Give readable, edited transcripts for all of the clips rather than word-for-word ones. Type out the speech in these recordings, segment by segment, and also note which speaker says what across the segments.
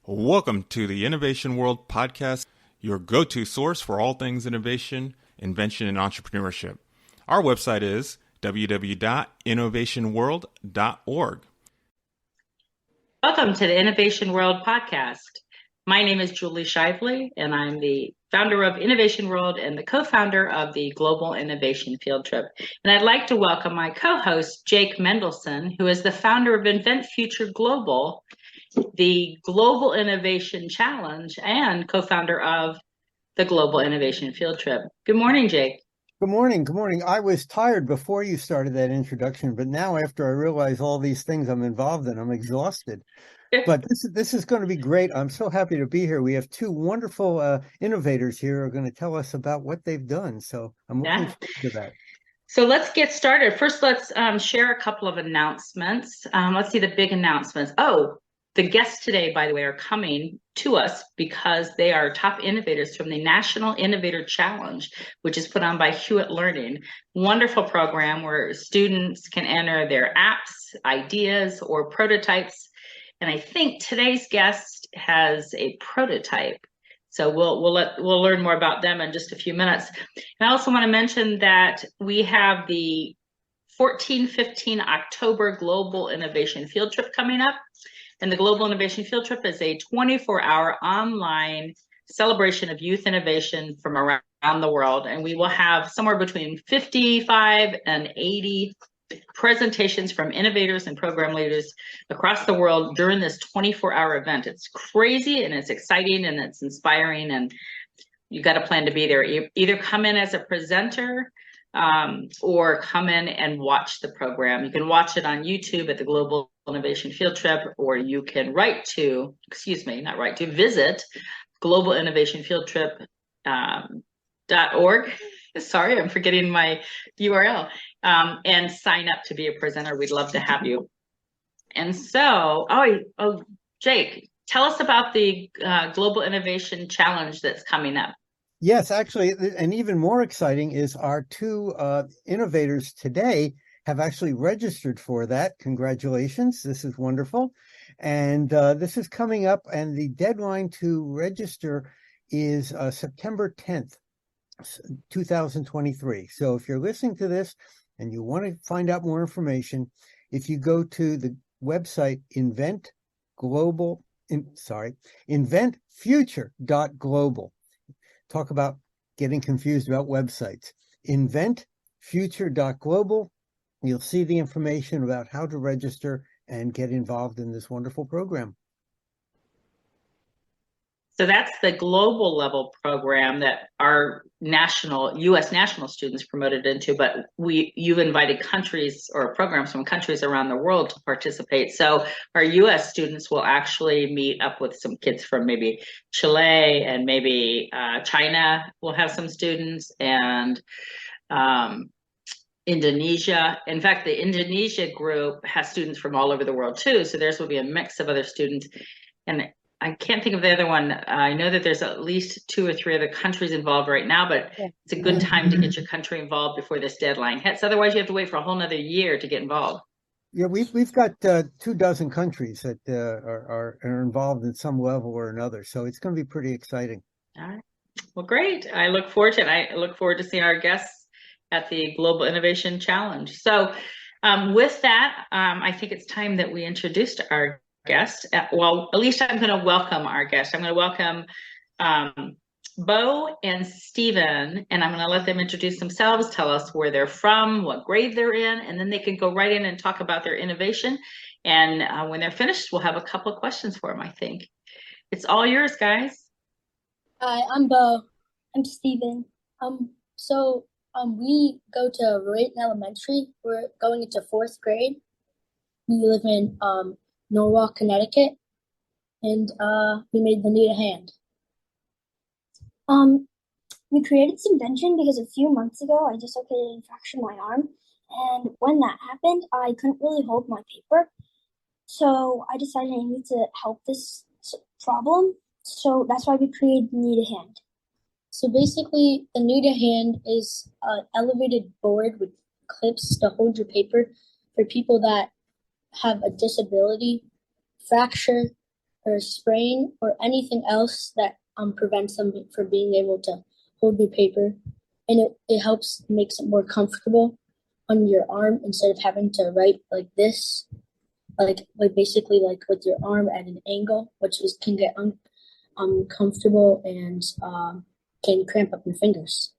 Speaker 1: Welcome to the Innovation World Podcast, your go-to source for all things innovation, invention, and entrepreneurship. Our website is www.innovationworld.org.
Speaker 2: Welcome to the Innovation World Podcast. My name is Julie Shively, and I'm the founder of Innovation World and the co-founder of the Global Innovation Field Trip. And I'd like to welcome my co-host, Jake Mendelson, who is the founder of Invent Future Global, the Global Innovation Challenge, and co-founder of the Global Innovation Field Trip. Good morning, Jake.
Speaker 3: Good morning. Good morning. I was tired before you started that introduction, but now after I realize all these things I'm involved in, I'm exhausted. But this is going to be great. I'm so happy to be here. We have two wonderful innovators here who are going to tell us about what they've done. So I'm looking forward to that.
Speaker 2: So let's get started. First, let's share a couple of announcements. Let's see the big announcements. Oh, the guests today, by the way, are coming to us because they are top innovators from the National Innovator Challenge, which is put on by Hewitt Learning. Wonderful program where students can enter their apps, ideas, or prototypes. And I think today's guest has a prototype. So we'll learn more about them in just a few minutes. And I also want to mention that we have the 14-15 October Global Innovation Field Trip coming up. And the Global Innovation Field Trip is a 24-hour online celebration of youth innovation from around the world. And we will have somewhere between 55 and 80 presentations from innovators and program leaders across the world during this 24-hour event. It's crazy and it's exciting and it's inspiring, and you got to plan to be there. Either come in as a presenter or come in and watch the program. You can watch it on YouTube at the Global Innovation Field Trip, or you can visit globalinnovationfieldtrip.org. Sorry, I'm forgetting my URL. And sign up to be a presenter. We'd love to have you. And so, Jake, tell us about the Global Innovation Challenge that's coming up.
Speaker 3: Yes, actually, and even more exciting is our two innovators today have actually registered for that. Congratulations. This is wonderful. And this is coming up, and the deadline to register is September 10th. 2023. So if you're listening to this and you want to find out more information, if you go to the website inventfuture.global. Talk about getting confused about websites. Inventfuture.global. You'll see the information about how to register and get involved in this wonderful program.
Speaker 2: So that's the global level program that our U.S. national students promoted into, but you've invited countries or programs from countries around the world to participate. So our U.S. students will actually meet up with some kids from maybe Chile and maybe China will have some students, and Indonesia. In fact, the Indonesia group has students from all over the world too. So theirs will be a mix of other students. And I can't think of the other one. I know that there's at least 2 or 3 other countries involved right now, but it's a good time to get your country involved before this deadline hits. Otherwise, you have to wait for a whole nother year to get involved.
Speaker 3: Yeah, we've got 24 countries that are involved in some level or another. So it's going to be pretty exciting.
Speaker 2: All right. Well, great. I look forward to it. I look forward to seeing our guests at the Global Innovation Challenge. So with that, I think it's time that we introduced our guest. Well, at least I'm going to welcome our guest. I'm going to welcome Bo and Steven, and I'm going to let them introduce themselves, tell us where they're from, what grade they're in, and then they can go right in and talk about their innovation. And when they're finished, we'll have a couple of questions for them, I think. It's all yours, guys.
Speaker 4: Hi, I'm Bo. I'm Steven. We go to Rayton Elementary. We're going into 4th grade. We live in Norwalk, Connecticut, and we made the Need a Hand. We created this invention because a few months ago I dislocated and fractured my arm, and when that happened, I couldn't really hold my paper. So I decided I needed to help this problem. So that's why we created the Need a Hand. So basically, the Need a Hand is an elevated board with clips to hold your paper for people that have a disability, fracture,
Speaker 5: or a sprain or anything else that prevents them from being able to hold your paper. And it helps makes it more comfortable on your arm instead of having to write like this, like basically like with your arm at an angle, which can get uncomfortable and can cramp up your fingers.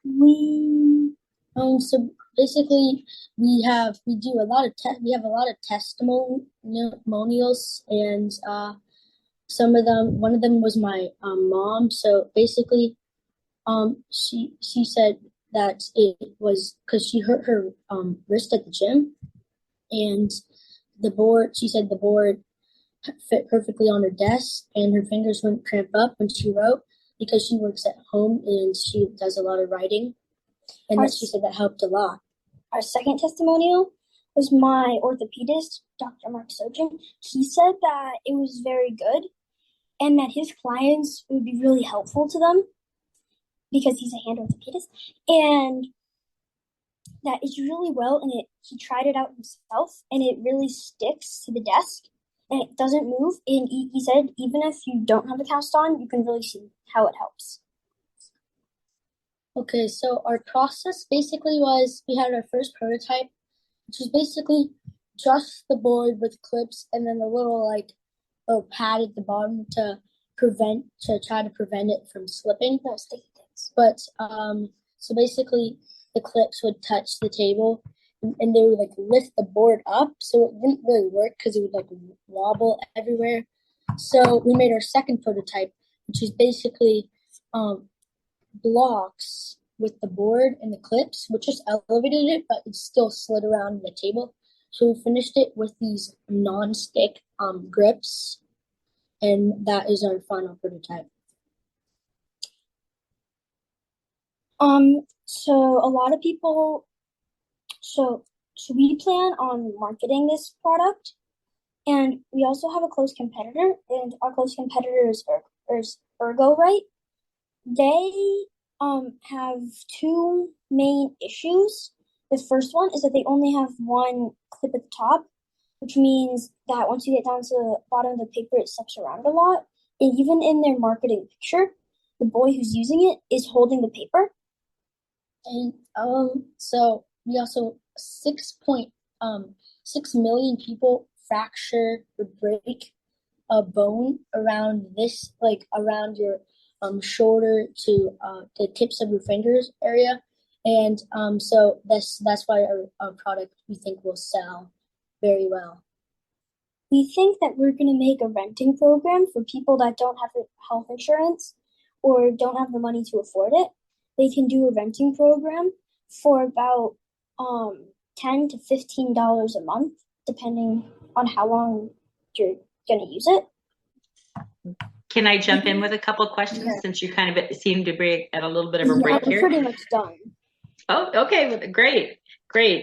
Speaker 4: We
Speaker 5: So basically we do a lot of testimonials, and one of them was my mom. So basically she said that it was because she hurt her wrist at the gym, and she said the board fit perfectly on her desk and her fingers wouldn't cramp up when she wrote, because she works at home and she does a lot of writing, and she said that helped a lot.
Speaker 4: Our second testimonial was my orthopedist, Dr. Mark Sojin. He said that it was very good and that his clients would be really helpful to them because he's a hand orthopedist, and that it's really well, and he tried it out himself and it really sticks to the desk and it doesn't move. And he said even if you don't have a cast on, you can really see how it helps.
Speaker 5: Okay, so our process basically was we had our first prototype, which was basically just the board with clips and then a little pad at the bottom to try to prevent it from slipping.
Speaker 4: No sticky things.
Speaker 5: But so basically the clips would touch the table and they would lift the board up, so it wouldn't really work because it would wobble everywhere. So we made our second prototype, which is basically blocks with the board and the clips, which just elevated it, but it still slid around the table. So we finished it with these non-stick grips, and that is our final prototype.
Speaker 4: So a lot of people, so we plan on marketing this product, and we also have a close competitor, and our close competitor is Ergo, right? They have two main issues. The first one is that they only have one clip at the top, which means that once you get down to the bottom of the paper, it slips around a lot. And even in their marketing picture, the boy who's using it is holding the paper.
Speaker 5: And so we also 6.6 million people fracture or break a bone around this, around your shoulder to the tips of your fingers area, and so that's why our product we think will sell very well.
Speaker 4: We think that we're going to make a renting program for people that don't have health insurance or don't have the money to afford it. They can do a renting program for about $10 to $15 a month, depending on how long you're going to use it.
Speaker 2: Can I jump in with a couple of questions since you kind of seem to be at a little bit of a break here?
Speaker 4: I'm pretty much done.
Speaker 2: Oh, okay. Great.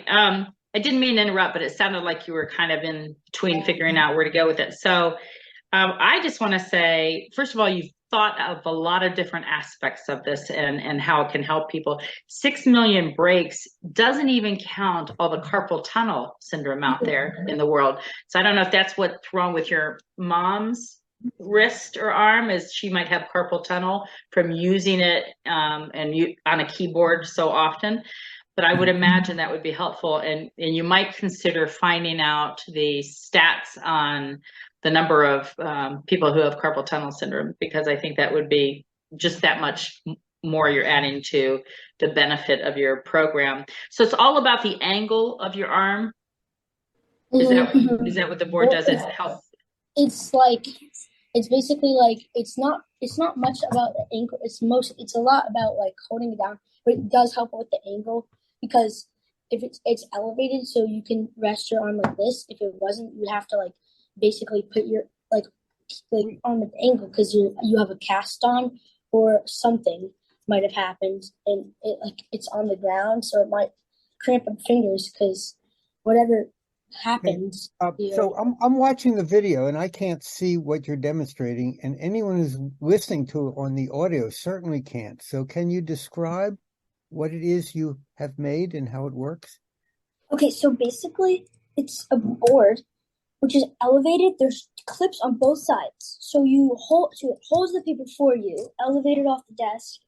Speaker 2: I didn't mean to interrupt, but it sounded like you were kind of in between figuring out where to go with it. So I just want to say, first of all, you've thought of a lot of different aspects of this and how it can help people. 6 million breaks doesn't even count all the carpal tunnel syndrome out there in the world. So I don't know if that's what's wrong with your mom's wrist or arm, is she might have carpal tunnel from using it on a keyboard so often. But I would imagine that would be helpful, and you might consider finding out the stats on the number of people who have carpal tunnel syndrome, because I think that would be just that much more you're adding to the benefit of your program. So it's all about the angle of your arm. Is that what the board does? It help.
Speaker 5: It's basically it's not much about the ankle. It's a lot about holding it down, but it does help with the angle, because if it's elevated, so you can rest your arm like this. If it wasn't, you have to basically put your arm at the angle, because you have a cast on or something might have happened, and it's on the ground, so it might cramp up fingers because whatever happens.
Speaker 3: So I'm watching the video and I can't see what you're demonstrating, and anyone who's listening to it on the audio certainly can't. So can you describe what it is you have made and how it works?
Speaker 4: Okay, so basically it's a board which is elevated. There's clips on both sides, so it holds the paper for you, elevated off the desk.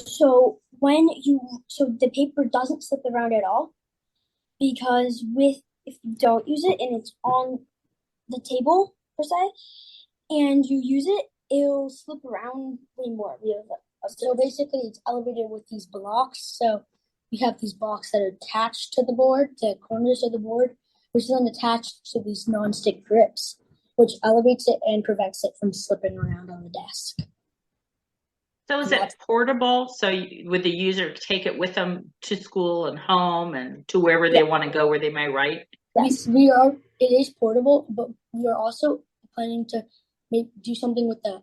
Speaker 4: So the paper doesn't slip around at all, because if you don't use it and it's on the table per se, and you use it, it'll slip around way more.
Speaker 5: So basically, it's elevated with these blocks. So we have these blocks that are attached to the board, the corners of the board, which is then attached to these non-stick grips, which elevates it and prevents it from slipping around on the desk.
Speaker 2: So is it portable? So would the user take it with them to school and home and to wherever they want to go where they may write?
Speaker 5: Yes, it is portable, but we are also planning to do something with the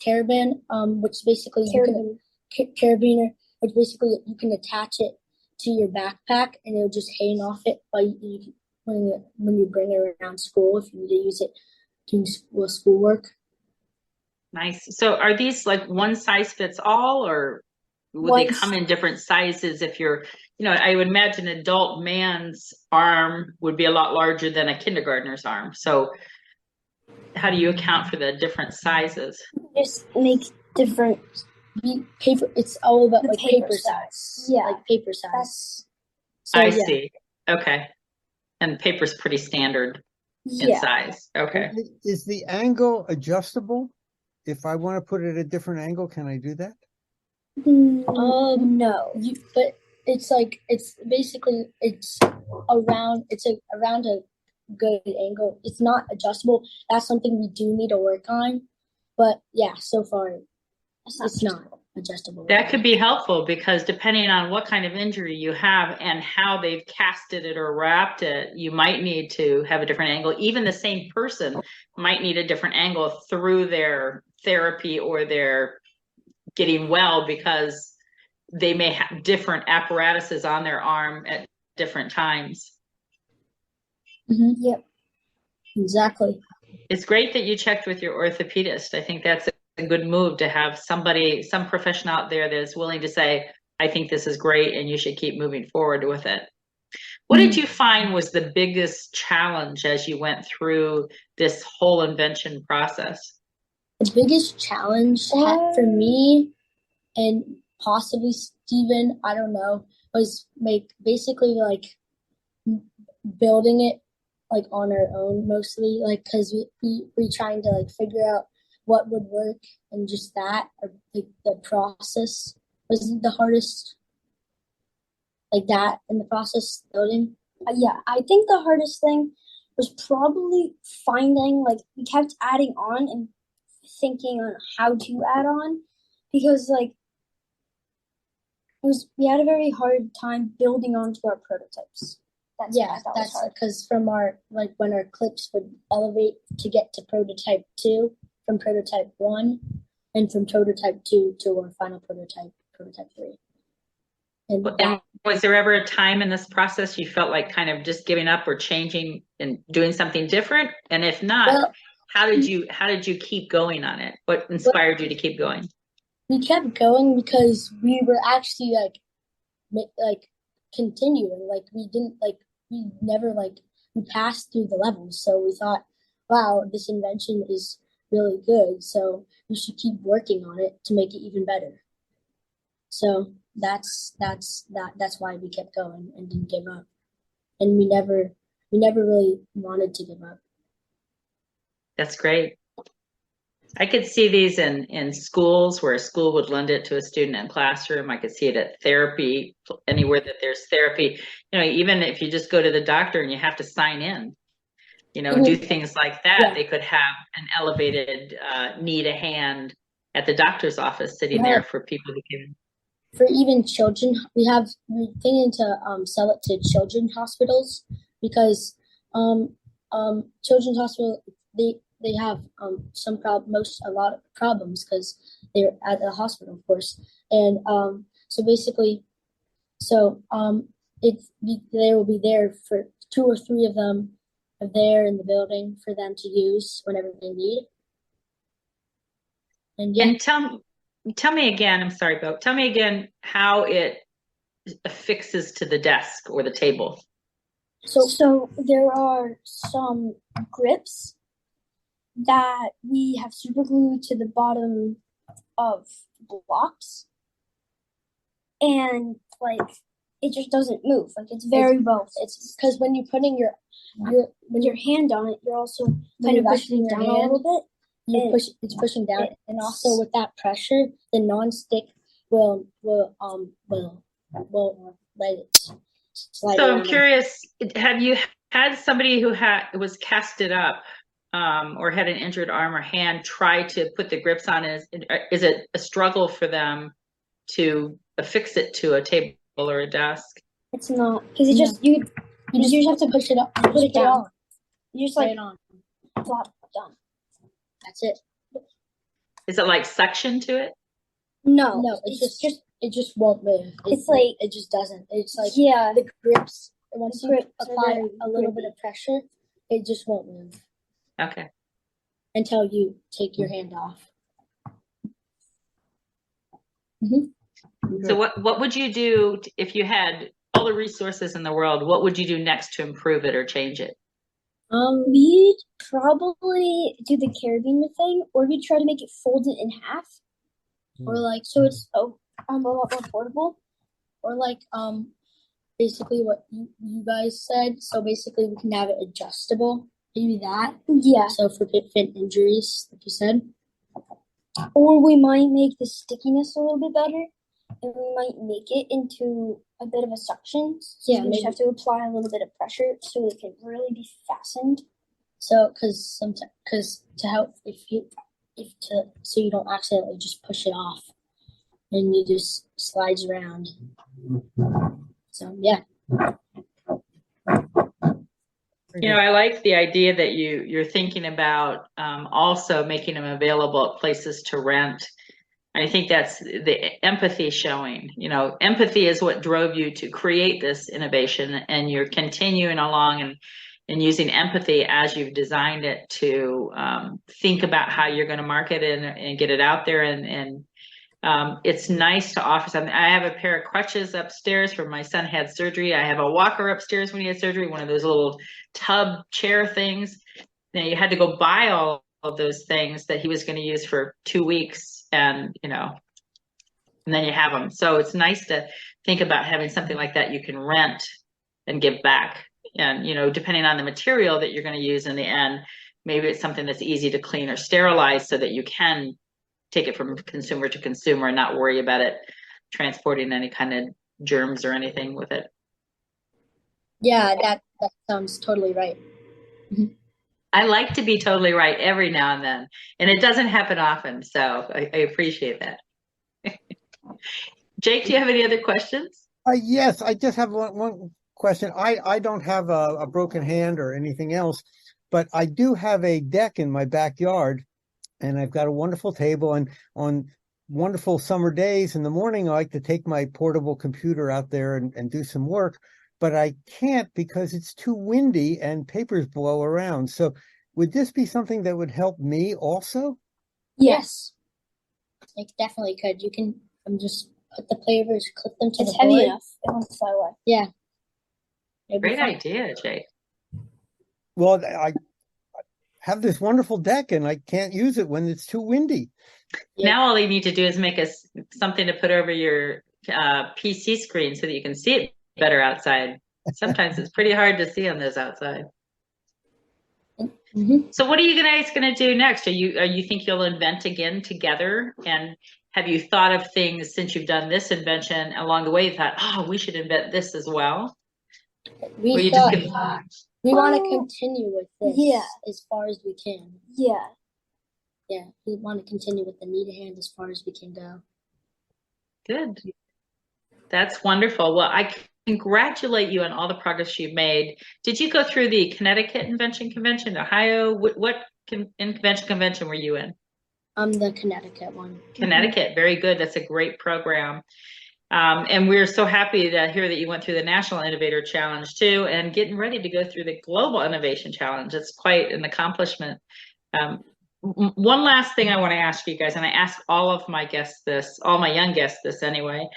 Speaker 5: carabiner, which basically carabiner, which basically you can attach it to your backpack and it'll just hang off it when you bring it around school if you need to use it doing schoolwork.
Speaker 2: Nice. So are these like one size fits all, or would they come in different sizes? If you're, I would imagine an adult man's arm would be a lot larger than a kindergartner's arm. So how do you account for the different sizes?
Speaker 4: Just make different
Speaker 5: paper. It's all about like paper size.
Speaker 4: Yeah,
Speaker 5: like paper size.
Speaker 2: I see. Okay. And paper's pretty standard in size. Okay.
Speaker 3: Is the angle adjustable? If I want to put it at a different angle, can I do that?
Speaker 4: No.
Speaker 5: But it's basically around a good angle. It's not adjustable. That's something we do need to work on. But yeah, so far it's not adjustable.
Speaker 2: That could be helpful, because depending on what kind of injury you have and how they've casted it or wrapped it, you might need to have a different angle. Even the same person might need a different angle through their therapy or their getting well, because they may have different apparatuses on their arm at different times.
Speaker 5: Mm-hmm. Yep. Exactly.
Speaker 2: It's great that you checked with your orthopedist. I think that's a good move to have some professional out there that is willing to say, I think this is great and you should keep moving forward with it. What did you find was the biggest challenge as you went through this whole invention process?
Speaker 5: The biggest challenge for me and possibly Steven, I don't know, was basically building it on our own mostly, because we trying to figure out what would work, and just that, or the process was the hardest, that in the process building.
Speaker 4: Yeah, I think the hardest thing was probably finding, we kept adding on and thinking on how to add on, because we had a very hard time building onto our prototypes.
Speaker 5: That's because from our when our clips would elevate to get to prototype 2, from prototype 1, and from prototype 2 to our final prototype 3.
Speaker 2: And was there ever a time in this process you felt like kind of just giving up or changing and doing something different? And if not, how did you keep going on it? What inspired you to keep going?
Speaker 5: We kept going because we were actually continuing. We passed through the levels, so we thought, wow, this invention is really good, so we should keep working on it to make it even better. So that's why we kept going and didn't give up, and we never really wanted to give up.
Speaker 2: That's great. I could see these in schools, where a school would lend it to a student in classroom. I could see it at therapy, anywhere that there's therapy. Even if you just go to the doctor and you have to sign in, do things like that. Yeah. They could have an elevated need a hand at the doctor's office sitting there for people who can.
Speaker 5: For even children, we're thinking to sell it to children's hospitals, because children's hospital, they have a lot of problems because they're at the hospital, of course, and they will be there for 2 or 3 of them there in the building for them to use whenever they need.
Speaker 2: And tell me again. I'm sorry, Bo. Tell me again how it affixes to the desk or the table.
Speaker 4: So there are some grips that we have super glued to the bottom of blocks, and like it just doesn't move. Like it's very well.
Speaker 5: It's because when you're putting your
Speaker 4: hand on it, you're also
Speaker 5: when
Speaker 4: kind of
Speaker 5: you're
Speaker 4: pushing it
Speaker 5: resting
Speaker 4: down
Speaker 5: your
Speaker 4: a
Speaker 5: hand,
Speaker 4: little bit.
Speaker 5: it's pushing down, and also with that pressure, the non-stick will let it slide
Speaker 2: So I'm
Speaker 5: around.
Speaker 2: curious, have you had somebody who was casted up or had an injured arm or hand try to put the grips on? Is it a struggle for them to affix it to a table or a desk?
Speaker 4: It's not, because it just you just have to
Speaker 5: push it up,
Speaker 4: put it down.
Speaker 5: on.
Speaker 4: You just
Speaker 5: Put
Speaker 4: like
Speaker 5: it on.
Speaker 4: flop done.
Speaker 5: That's it.
Speaker 2: Is it like suction to it?
Speaker 4: No,
Speaker 5: it's just it just won't move.
Speaker 4: It's like
Speaker 5: it just doesn't. It's like
Speaker 4: the
Speaker 5: grips. Once you
Speaker 4: grips
Speaker 5: apply
Speaker 4: are
Speaker 5: a little bit of pressure, it just won't move
Speaker 2: Okay.
Speaker 5: until you take your hand off.
Speaker 2: So what would you do if you had all the resources in the world? What would you do next to improve it or change it?
Speaker 4: We'd probably do the carabiner thing, or we'd try to make it folded in half, or like so it's a lot more portable,
Speaker 5: or like basically what you guys said. So basically, we can have it adjustable. Maybe that.
Speaker 4: Yeah.
Speaker 5: So for fit injuries, like you said.
Speaker 4: Or we might make the stickiness a little bit better, and we might make it into a bit of a suction. So we just have to apply a little bit of pressure so it can really be fastened.
Speaker 5: So, because to help so you don't accidentally just push it off, and you just slides around. So yeah.
Speaker 2: You know, I like the idea that you're thinking about also making them available at places to rent. I think that's the empathy showing. You know, empathy is what drove you to create this innovation, and you're continuing along and using empathy as you've designed it to think about how you're going to market it and get it out there. And it's nice to offer something. I have a pair of crutches upstairs for my son had surgery. I have a walker upstairs when he had surgery, one of those little tub chair things. Now you had to go buy all of those things that he was going to use for 2 weeks, and and then you have them. So it's nice to think about having something like that you can rent and give back. And depending on the material that you're going to use in the end, maybe it's something that's easy to clean or sterilize so that you can take it from consumer to consumer and not worry about it transporting any kind of germs or anything with it.
Speaker 5: Yeah, that sounds totally right.
Speaker 2: I like to be totally right every now and then, and it doesn't happen often, so I appreciate that. Jake, do you have any other questions?
Speaker 3: Yes, I just have one question. I don't have a broken hand or anything else, but I do have a deck in my backyard, and I've got a wonderful table. And on wonderful summer days in the morning, I like to take my portable computer out there and do some work, but I can't because it's too windy and papers blow around. So would this be something that would help me also?
Speaker 5: Yes. It definitely could. You can just put the papers, clip them to the board.
Speaker 4: It's heavy enough. It won't fly away.
Speaker 5: Yeah.
Speaker 2: Great idea, Jake.
Speaker 3: Well, I have this wonderful deck and I can't use it when it's too windy.
Speaker 2: Yeah. Now all you need to do is make us something to put over your PC screen so that you can see it better outside. Sometimes it's pretty hard to see on those outside. So what are you guys going to do next? Are you think you'll invent again together? And have you thought of things since you've done this invention along the way? You thought, oh, we should invent this as well.
Speaker 5: We want to continue with this as far as we can. Yeah, we want to continue with the need hand as far as we can go.
Speaker 2: Good. That's wonderful. Well, I congratulate you on all the progress you've made. Did you go through the Connecticut Invention Convention, Ohio? What convention were you in?
Speaker 5: The Connecticut one.
Speaker 2: Connecticut, very good. That's a great program. And we're so happy to hear that you went through the National Innovator Challenge too, and getting ready to go through the Global Innovation Challenge. It's quite an accomplishment. One last thing I want to ask you guys, and I ask all of my guests this, all my young guests this anyway,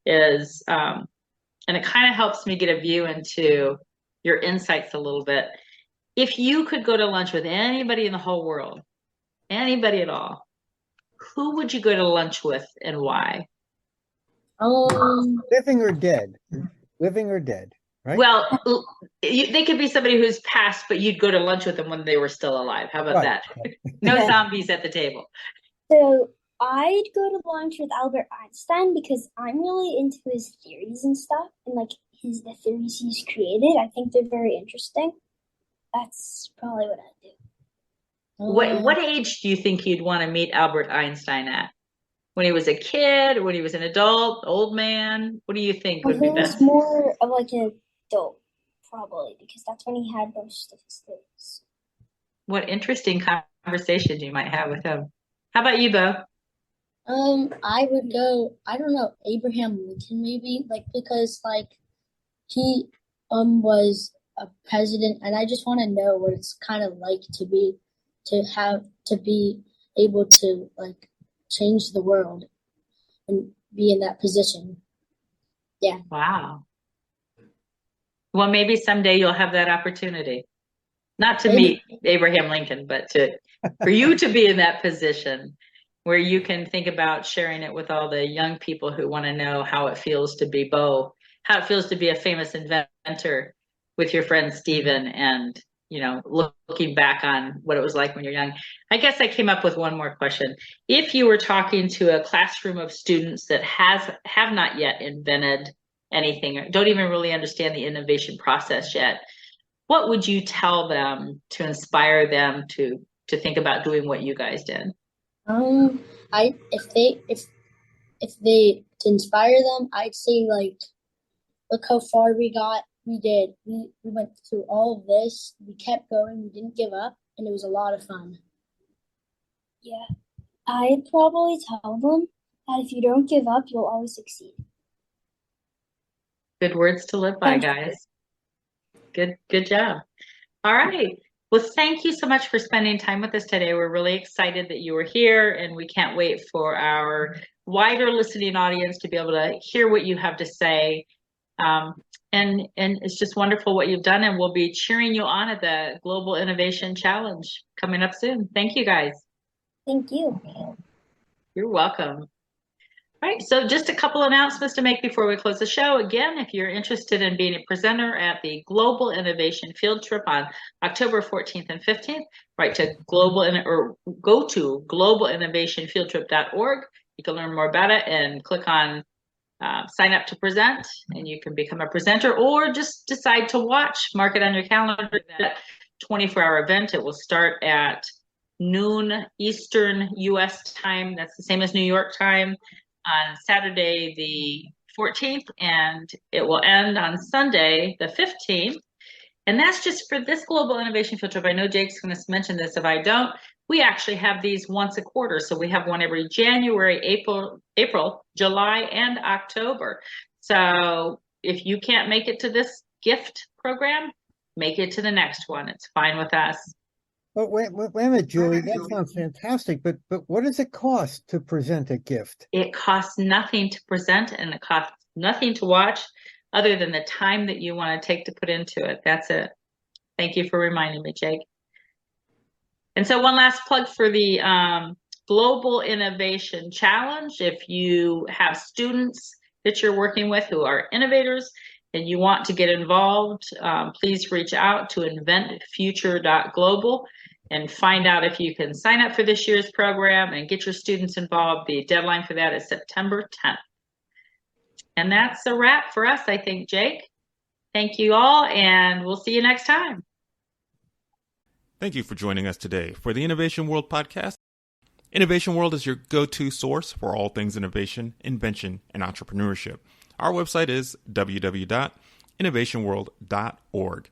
Speaker 2: is, and it kind of helps me get a view into your insights a little bit. If you could go to lunch with anybody in the whole world, anybody at all, who would you go to lunch with and why?
Speaker 3: Living or dead? Living or dead, right?
Speaker 2: Well, they could be somebody who's passed, but you'd go to lunch with them when they were still alive. How about that? No zombies at the table.
Speaker 4: So I'd go to lunch with Albert Einstein because I'm really into his theories and stuff, and like the theories he's created. I think they're very interesting. That's probably what I'd do.
Speaker 2: What age do you think you'd want to meet Albert Einstein at? When he was a kid, when he was an adult, old man? What do you think would be best?
Speaker 4: He was more of like an adult, probably, because that's when he had most of his theories.
Speaker 2: What interesting conversations you might have with him. How about you, Bo?
Speaker 5: I would go, I don't know, Abraham Lincoln maybe, like because like he was a president, and I just want to know what it's kind of like to be able to like change the world and be in that position. Yeah.
Speaker 2: Wow. Well, maybe someday you'll have that opportunity. Not to meet Abraham Lincoln, but for you to be in that position where you can think about sharing it with all the young people who want to know how it feels to be Bo, how it feels to be a famous inventor with your friend Steven, and looking back on what it was like when you're young. I guess I came up with one more question. If you were talking to a classroom of students that have not yet invented anything, or don't even really understand the innovation process yet, what would you tell them to inspire them to think about doing what you guys did?
Speaker 5: If they to inspire them, I'd say like, look how far we got. We went through all of this. We kept going. We didn't give up, and it was a lot of fun.
Speaker 4: Yeah, I'd probably tell them that if you don't give up, you'll always succeed.
Speaker 2: Good words to live by, guys. Good job. All right. Well, thank you so much for spending time with us today. We're really excited that you were here, and we can't wait for our wider listening audience to be able to hear what you have to say. And it's just wonderful what you've done, and we'll be cheering you on at the Global Innovation Challenge coming up soon. Thank you, guys.
Speaker 4: Thank you.
Speaker 2: You're welcome. All right, so just a couple announcements to make before we close the show. Again, if you're interested in being a presenter at the Global Innovation Field Trip on October 14th and 15th, write to go to globalinnovationfieldtrip.org. You can learn more about it and click on sign up to present, and you can become a presenter, or just decide to watch. Mark it on your calendar. That 24-hour event. It will start at noon Eastern U.S. time. That's the same as New York time on Saturday the 14th, and it will end on Sunday the 15th. And that's just for this Global Innovation Field Trip. I know Jake's going to mention this if I don't. We actually have these once a quarter. So we have one every January, April, July, and October. So if you can't make it to this gift program, make it to the next one. It's fine with us.
Speaker 3: But wait a minute, Julie, that sounds fantastic. But what does it cost to present a gift?
Speaker 2: It costs nothing to present, and it costs nothing to watch other than the time that you want to take to put into it. That's it. Thank you for reminding me, Jake. And so one last plug for the Global Innovation Challenge. If you have students that you're working with who are innovators and you want to get involved, please reach out to inventfuture.global and find out if you can sign up for this year's program and get your students involved. The deadline for that is September 10th. And that's a wrap for us, I think, Jake. Thank you all, and we'll see you next time.
Speaker 1: Thank you for joining us today for the Innovation World podcast. Innovation World is your go-to source for all things innovation, invention, and entrepreneurship. Our website is www.innovationworld.org.